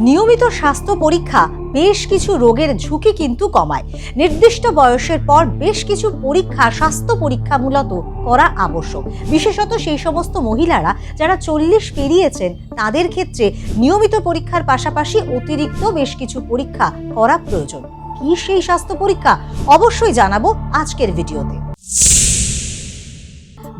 নিয়মিত স্বাস্থ্য পরীক্ষা বেশ কিছু রোগের ঝুঁকি কিন্তু কমায়। নির্দিষ্ট বয়সের পর বেশ কিছু স্বাস্থ্য পরীক্ষা মূলত করা আবশ্যক। বিশেষত সেই সমস্ত মহিলারা যারা 40 পেরিয়েছেন তাদের ক্ষেত্রে নিয়মিত পরীক্ষার পাশাপাশি অতিরিক্ত বেশ কিছু পরীক্ষা করা প্রয়োজন। কি সেই স্বাস্থ্য পরীক্ষা অবশ্যই জানাবো আজকের ভিডিওতে।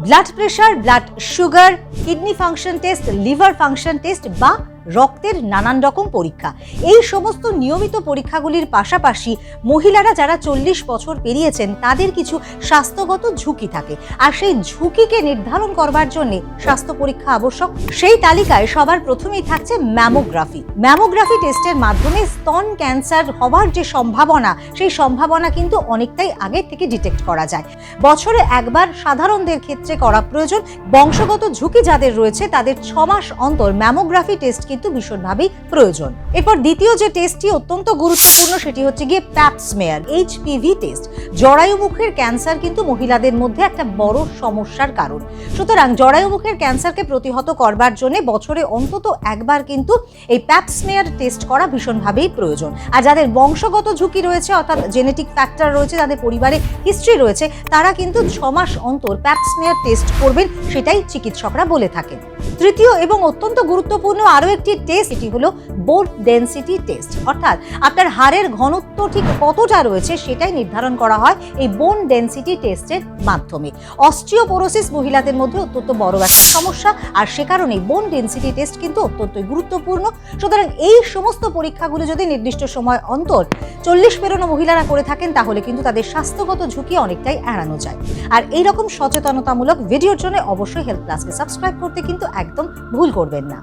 Blood pressure, blood sugar, kidney function test, liver function test বা রক্তের নানান রকম পরীক্ষা, এই সমস্ত নিয়মিত পরীক্ষাগুলির পাশাপাশি মহিলারা যারা 40 বছর পেরিয়েছেন তাদের কিছু স্বাস্থ্যগত ঝুঁকি থাকে, আর সেই ঝুঁকিকে নির্ধারণ করবার জন্য স্বাস্থ্য পরীক্ষা আবশ্যক। সেই তালিকায় সবার প্রথমেই থাকছে ম্যামোগ্রাফি। ম্যামোগ্রাফি টেস্টের মাধ্যমে স্তন ক্যান্সার হওয়ার যে সম্ভাবনা, সেই সম্ভাবনা কিন্তু অনেকটাই আগে থেকে ডিটেক্ট করা যায়। বছরে একবার সাধারণদের ক্ষেত্রে করা প্রয়োজন। বংশগত ঝুঁকি যাদের রয়েছে তাদের 6 মাস অন্তর ম্যামোগ্রাফি টেস্ট কিন্তু ভীষণভাবেই প্রয়োজন। এরপর দ্বিতীয় যে টেস্টটি অত্যন্ত গুরুত্বপূর্ণ সেটি হচ্ছে গিয়ে প্যাপ স্মেয়ার, HPV টেস্ট। জরায়ু মুখের ক্যান্সার কিন্তু মহিলাদের মধ্যে একটা বড় সমস্যার কারণ। সুতরাং জরায়ু মুখের ক্যান্সারকে প্রতিহত করবার জন্য বছরে অন্তত একবার কিন্তু এই প্যাপ স্মেয়ার টেস্ট করা ভীষণভাবেই প্রয়োজন। আর যাদের বংশগত ঝুঁকি রয়েছে, অর্থাৎ জেনেটিক ফ্যাক্টর রয়েছে, যাদের পরিবারে হিস্ট্রি রয়েছে, তারা কিন্তু 6 মাস অন্তর প্যাপ স্মেয়ার টেস্ট করবেন, সেটাই চিকিৎসকরা বলে থাকেন। তৃতীয় এবং অত্যন্ত গুরুত্বপূর্ণ আরো একটি টেস্ট, এটি হলো বোন ডেনসিটি টেস্ট। অর্থাৎ আপনার হাড়ের ঘনত্ব ঠিক কতটা রয়েছে সেটাই নির্ধারণ করা হয় এই বোন ডেনসিটি টেস্টের মাধ্যমে। অস্টিওপোরোসিস মহিলাদের মধ্যে অত্যন্ত বড় একটা সমস্যা, আর সে কারণে বোন ডেনসিটি টেস্ট কিন্তু অত্যন্ত গুরুত্বপূর্ণ। সুতরাং এই সমস্ত পরীক্ষাগুলো যদি নির্দিষ্ট সময় অন্তর 40 পেরোনো মহিলারা করে থাকেন তাহলে কিন্তু তাদের স্বাস্থ্যগত ঝুঁকি অনেকটাই এড়ানো যায়। আর এইরকম সচেতনতামূলক ভিডিওর জন্য অবশ্যই হেলথ প্লাসকে সাবস্ক্রাইব করতে কিন্তু একদম ভুল করবেন না।